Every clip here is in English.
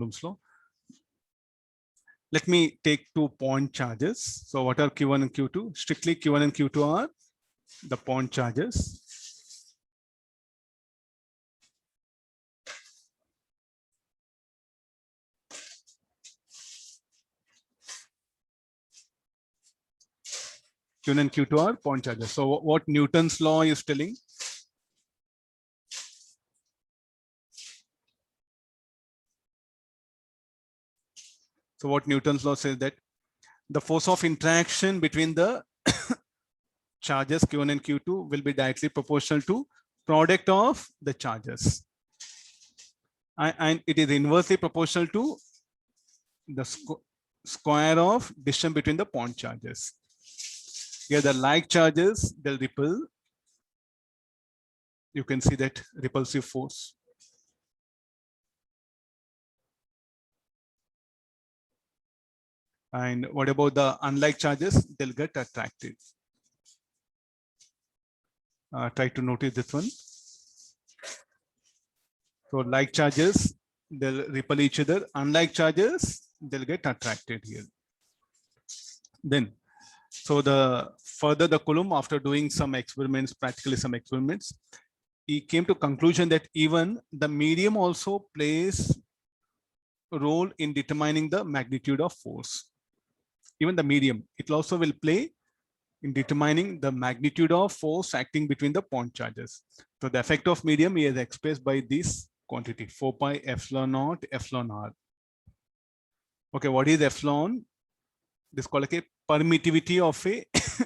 Coulombs law. Let me take 2 point charges. So what are Q1 and Q2? Strictly Q1 and Q2 are the point charges. Q1 and Q2 are point charges. So what Newton's law is telling? So what Newton's law says that the force of interaction between the charges Q1 and Q2 will be directly proportional to product of the charges. And it is inversely proportional to the square of distance between the point charges. Here the like charges, they'll repel. You can see that repulsive force. And what about the unlike charges? They'll get attracted. Try to notice this one. So like charges, they'll repel each other. Unlike charges, they'll get attracted here. Then, so the further the Coulomb, after doing some experiments, practically some experiments, he came to conclusion that even the medium also plays a role in determining the magnitude of force. Even the medium, it also will play in determining the magnitude of force acting between the point charges. So the effect of medium is expressed by this quantity, 4 pi epsilon naught epsilon r. Okay, what is epsilon? This is called like a permittivity of a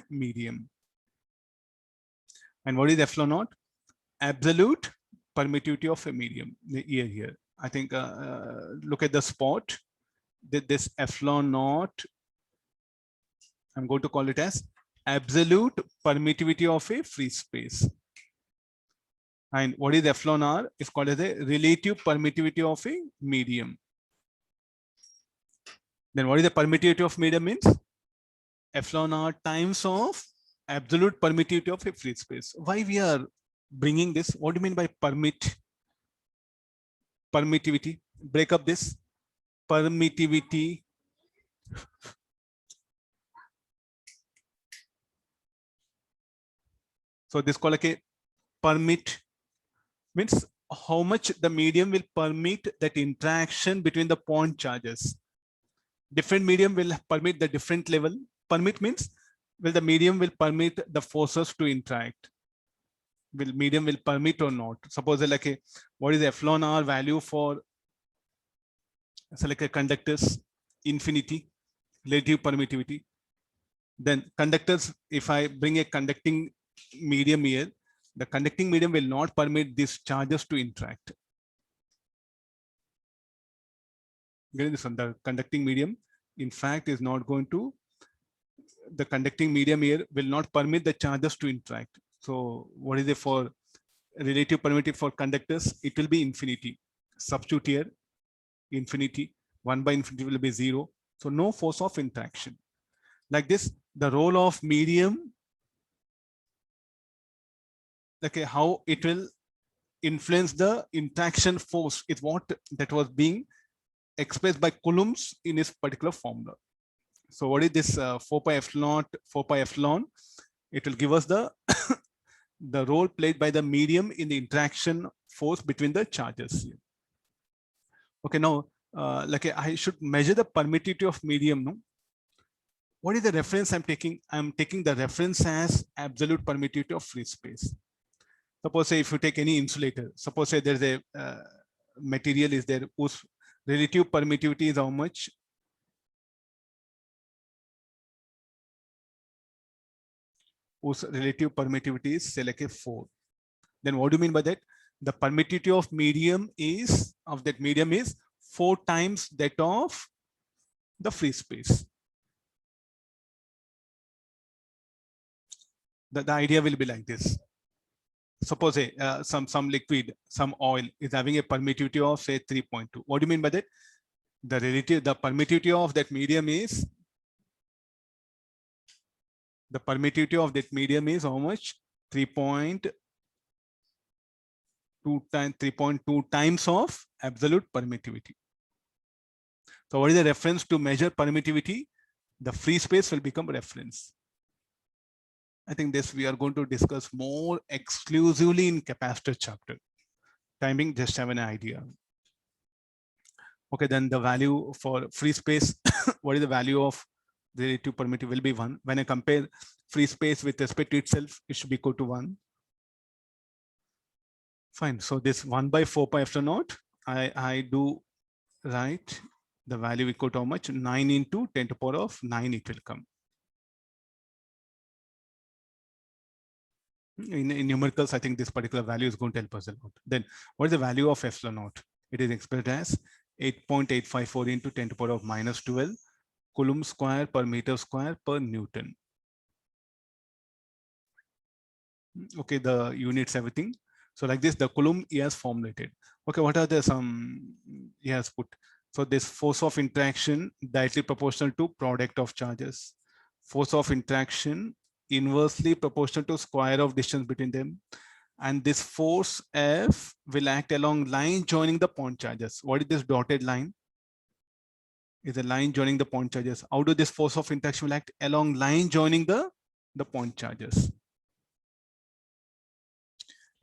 medium. And what is epsilon naught? Absolute permittivity of a medium. Here. I think look at the spot. This epsilon naught, I'm going to call it as absolute permittivity of a free space. And what is epsilon r? It's called as a relative permittivity of a medium. Then what is the permittivity of medium means? Epsilon r times of absolute permittivity of a free space. Why we are bringing this? What do you mean by permittivity? Break up this permittivity. So this is called like a permit, means how much the medium will permit that interaction between the point charges. Different medium will permit the different level. Permit means, well, the medium will permit the forces to interact. Will medium will permit or not? Suppose like a, what is the epsilon r value for, so like a conductors? Infinity, relative permittivity. Then conductors, if I bring a conducting medium here, the conducting medium will not permit these charges to interact. Getting this one, the conducting medium, in fact, is not going to, the conducting medium here will not permit the charges to interact. So what is it for relative permittivity for conductors? It will be infinity. Substitute here, infinity, 1 by infinity will be 0. So no force of interaction. Like this, the role of medium, okay, how it will influence the interaction force is what that was being expressed by Coulombs in his particular formula. So what is this 4 pi epsilon? It will give us the the role played by the medium in the interaction force between the charges. Okay, now like I should measure the permittivity of medium. No, what is the reference I'm taking? I'm taking the reference as absolute permittivity of free space. Suppose say if you take any insulator, suppose say there's a material is there whose relative permittivity is how much? Whose relative permittivity is say like a 4. Then what do you mean by that? The permittivity of medium is, of that medium is 4 times that of the free space. The idea will be like this. Suppose some liquid, some oil is having a permittivity of say 3.2. What do you mean by that? The permittivity of that medium is, the permittivity of that medium is how much? 3.2 times of absolute permittivity. So what is the reference to measure permittivity? The free space will become reference. I think this we are going to discuss more exclusively in capacitor chapter. Timing, just have an idea. Okay, then the value for free space, what is the value of the relative permittivity will be 1. When I compare free space with respect to itself, it should be equal to 1. Fine. So this 1 by 4 pi epsilon naught, I do write the value equal to how much? 9 into 10 to the power of 9 it will come. In numericals, I think this particular value is going to help us a lot. Then what is the value of epsilon naught? It is expressed as 8.854 into 10 to the power of minus 12 Coulomb square per meter square per Newton. Okay, the units, everything. So like this, the Coulomb he has formulated. Okay, what are the he has put? So this force of interaction directly proportional to product of charges. Force of interaction inversely proportional to square of distance between them. And this force F will act along line joining the point charges. What is this dotted line? Is a line joining the point charges. How do this force of interaction will act along line joining the point charges?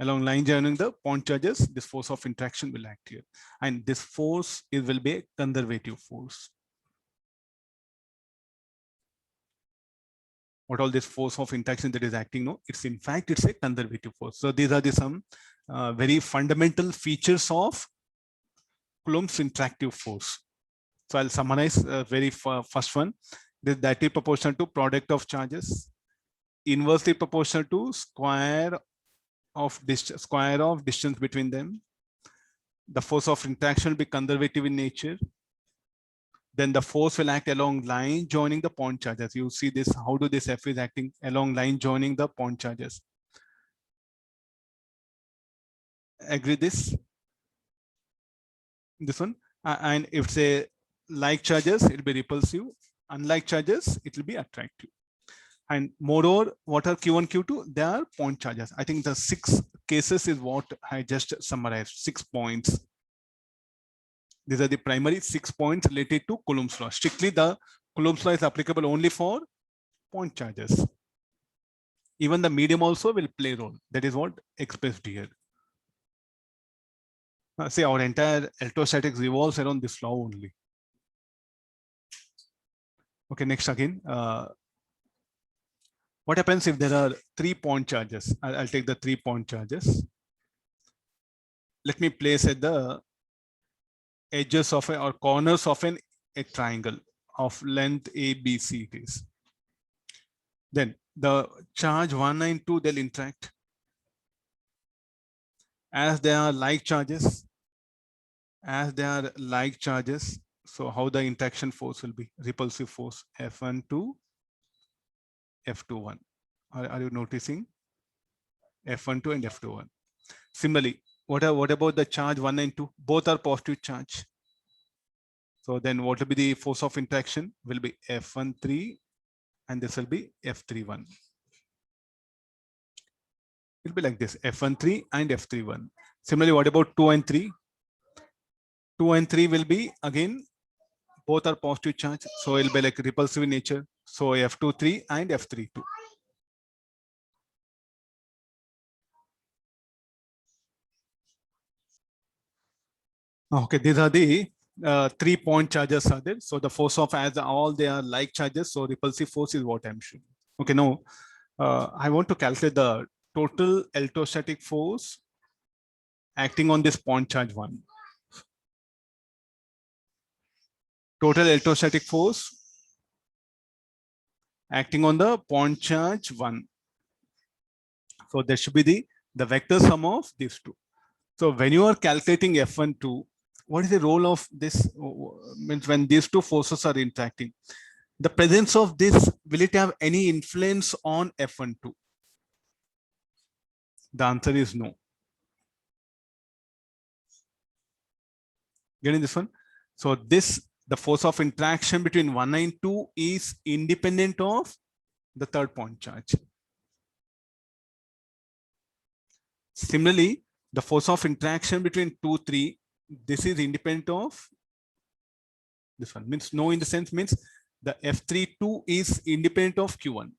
Along line joining the point charges, this force of interaction will act here. And this force will be a conservative force. What all this force of interaction that is acting? No, it's in fact, it's a conservative force. So these are the some very fundamental features of Coulomb's interactive force. So I'll summarize very first one. This directly proportional to product of charges, inversely proportional to square of distance between them. The force of interaction will be conservative in nature. Then the force will act along line joining the point charges. You see this, how do this F is acting along line joining the point charges? Agree this? This one? And if say like charges, it will be repulsive. Unlike charges, it will be attractive. And moreover, what are Q1, Q2? They are point charges. I think the 6 cases is what I just summarized, 6 points. These are the primary 6 points related to Coulomb's law. Strictly, the Coulomb's law is applicable only for point charges. Even the medium also will play a role. That is what expressed here. See, our entire electrostatics revolves around this law only. Okay, next again. What happens if there are 3 point charges? I'll take the 3 point charges. Let me place at the edges of or corners of a triangle of length ABC it is. Then the charge 1 and 2, they'll interact. As they are like charges, so how the interaction force will be? Repulsive force F1 to F21. Are you noticing? F12 and F21. Similarly, what about the charge 1 and 2? Both are positive charge. So then what will be the force of interaction? Will be F13 and this will be F31. It will be like this, F13 and F31. Similarly, what about 2 and 3? 2 and 3 will be again, both are positive charge. So it will be like repulsive in nature. So F23 and F32. Okay, these are the 3 point charges are there. So the force of as all they are like charges. So repulsive force is what I'm showing. Okay, now I want to calculate the total electrostatic force acting on this point charge 1. Total electrostatic force acting on the point charge 1. So there should be the vector sum of these two. So when you are calculating F12, what is the role of this? Means when these two forces are interacting, the presence of this, will it have any influence on F12? The answer is no. Getting this one? So this, the force of interaction between 1 and 2 is independent of the third point charge. Similarly, the force of interaction between 2, 3, this is independent of This one means no in the sense means the F32 is independent of Q1.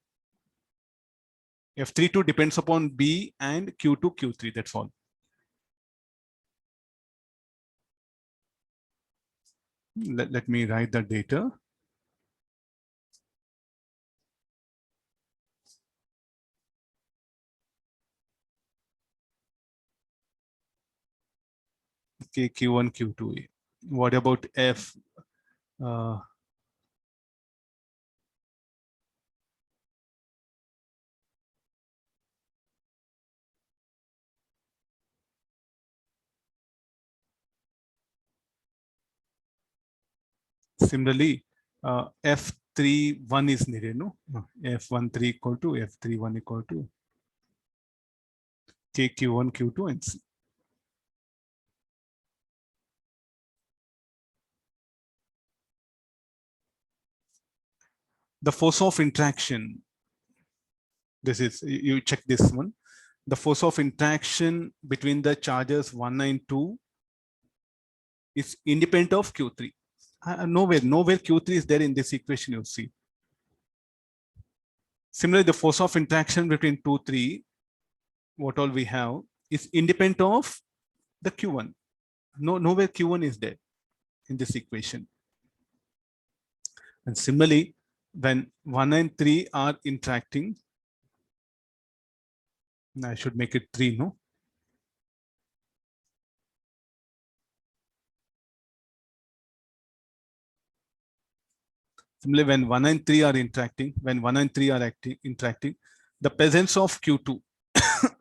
F32 depends upon B and Q2, Q3. That's all. Let me write the data. Okay, Q1, Q2. What about F? Similarly, F31 is needed, no? F13 equal to F31 equal to KQ1, Q2, and C. The force of interaction. This is, you check this one. The force of interaction between the charges 1 and 2 is independent of Q3. Nowhere Q3 is there in this equation, you see. Similarly, the force of interaction between 2, 3, what all we have, is independent of the Q1. Nowhere Q1 is there in this equation. And similarly, when 1 and 3 are interacting, I should make it 3, no? Similarly, when 1 and 3 are interacting, interacting, the presence of Q2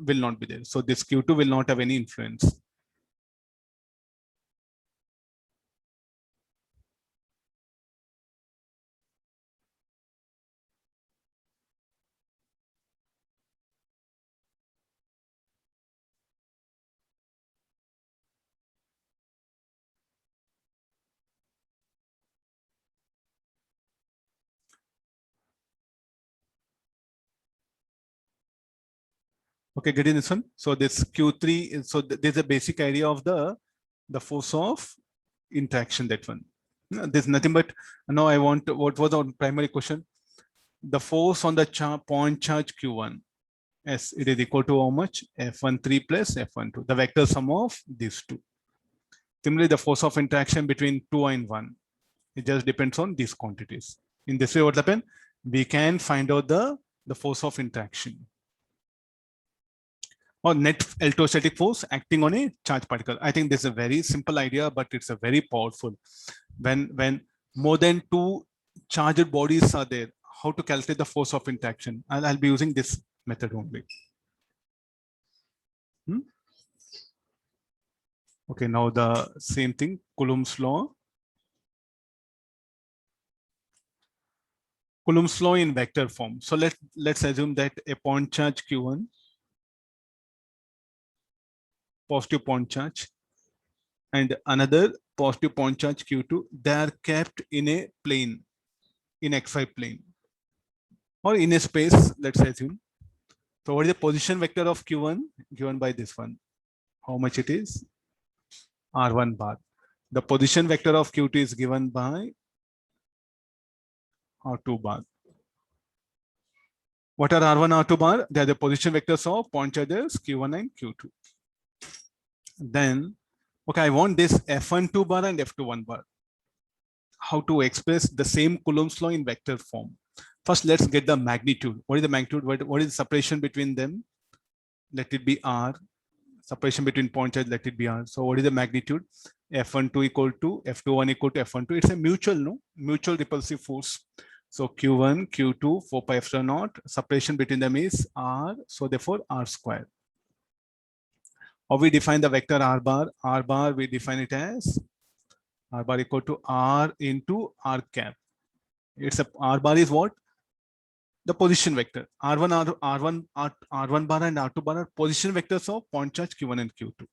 will not be there. So this Q2 will not have any influence. Okay, getting this one. So this Q3 is, so there's a basic idea of the force of interaction, that one. There's nothing but, now I want to, what was our primary question? The force on the point charge Q1. Yes, it is equal to how much? F13 plus F12, the vector sum of these two. Similarly, the force of interaction between 2 and 1, it just depends on these quantities. In this way, what happens? We can find out the force of interaction, or net electrostatic force acting on a charged particle. I think this is a very simple idea, but it's a very powerful. When more than 2 charged bodies are there, how to calculate the force of interaction? I'll be using this method only. Okay, now the same thing, Coulombs law. Coulombs law in vector form. So let's assume that a point charge Q1, positive point charge, and another positive point charge Q2, they are kept in a plane, in XY plane, or in a space, let's assume. So what is the position vector of Q1? Given by this one. How much it is? R1 bar. The position vector of Q2 is given by R2 bar. What are R1, R2 bar? They are the position vectors of point charges Q1 and Q2. Then, okay, I want this F12 bar and F21 bar. How to express the same Coulombs law in vector form? First, let's get the magnitude. What is the magnitude? What is the separation between them? Let it be R. Separation between point charge, let it be R. So what is the magnitude? F12 equal to F21 equal to F12. It's a mutual, no? Mutual repulsive force. So Q1, Q2, 4 pi epsilon naught. Separation between them is R. So therefore R square. How we define the vector R bar? R bar, we define it as R bar equal to R into R cap. It's a R bar is what? The position vector. R1 bar and R2 bar are position vectors of point charge Q1 and Q2.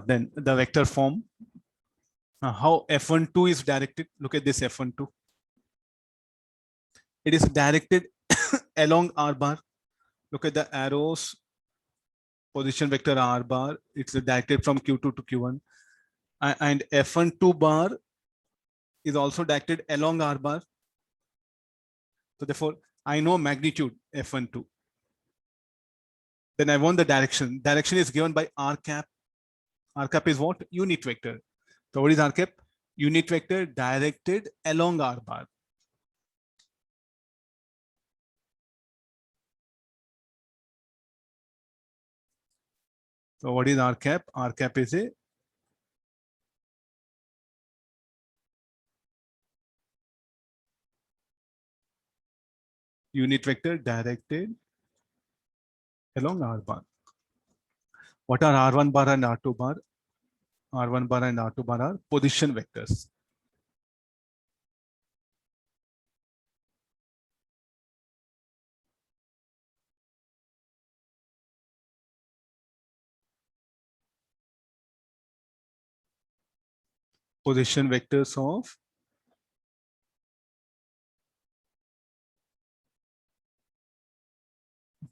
Then the vector form. How F12 is directed? Look at this F12. It is directed along R bar. Look at the arrows. Position vector R bar. It's directed from Q2 to Q1. And F12 bar is also directed along R bar. So therefore, I know magnitude F12. Then I want the direction. Direction is given by R cap. R cap is what? Unit vector. So what is R cap? Unit vector directed along R bar. So what is R cap? R cap is a unit vector directed along R bar. What are R1 bar and R2 bar? R1 bar and R2 bar are position vectors. Position vectors of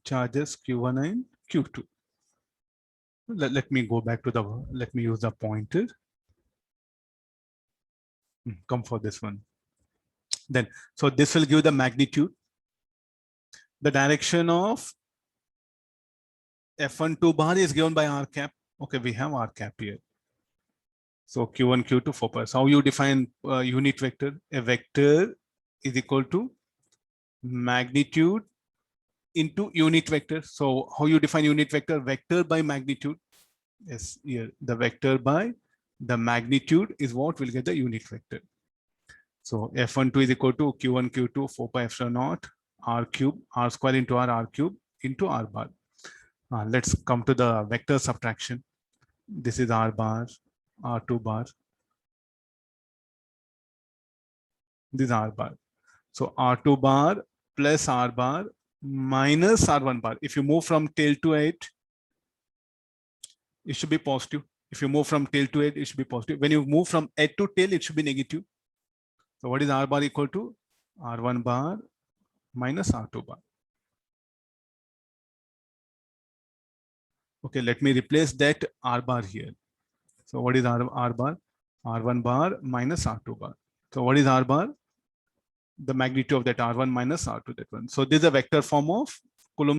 charges Q1 and Q2. Let me go back to the, let me use the pointer. Come for this one. Then, so this will give the magnitude. The direction of F12 bar is given by R cap. Okay, we have R cap here. So Q1, Q2, 4 How you define unit vector? A vector is equal to magnitude into unit vector. So how you define unit vector? Vector by magnitude. Yes, here the vector by the magnitude is what will get the unit vector. So F12 is equal to Q1, Q2, 4 pi epsilon naught, R cube, R square into R cube into R bar. Let's come to the vector subtraction. This is R bar, R2 bar. This is R bar. So R2 bar plus R bar minus R1 bar. If you move from tail to 8, it should be positive. If you move from tail to 8, it should be positive. When you move from 8 to tail, it should be negative. So what is R bar equal to? R1 bar minus R2 bar. Okay, let me replace that R bar here. So what is R bar? R1 bar minus R2 bar. So what is R bar? The magnitude of that R1 minus R2, that one. So this is a vector form of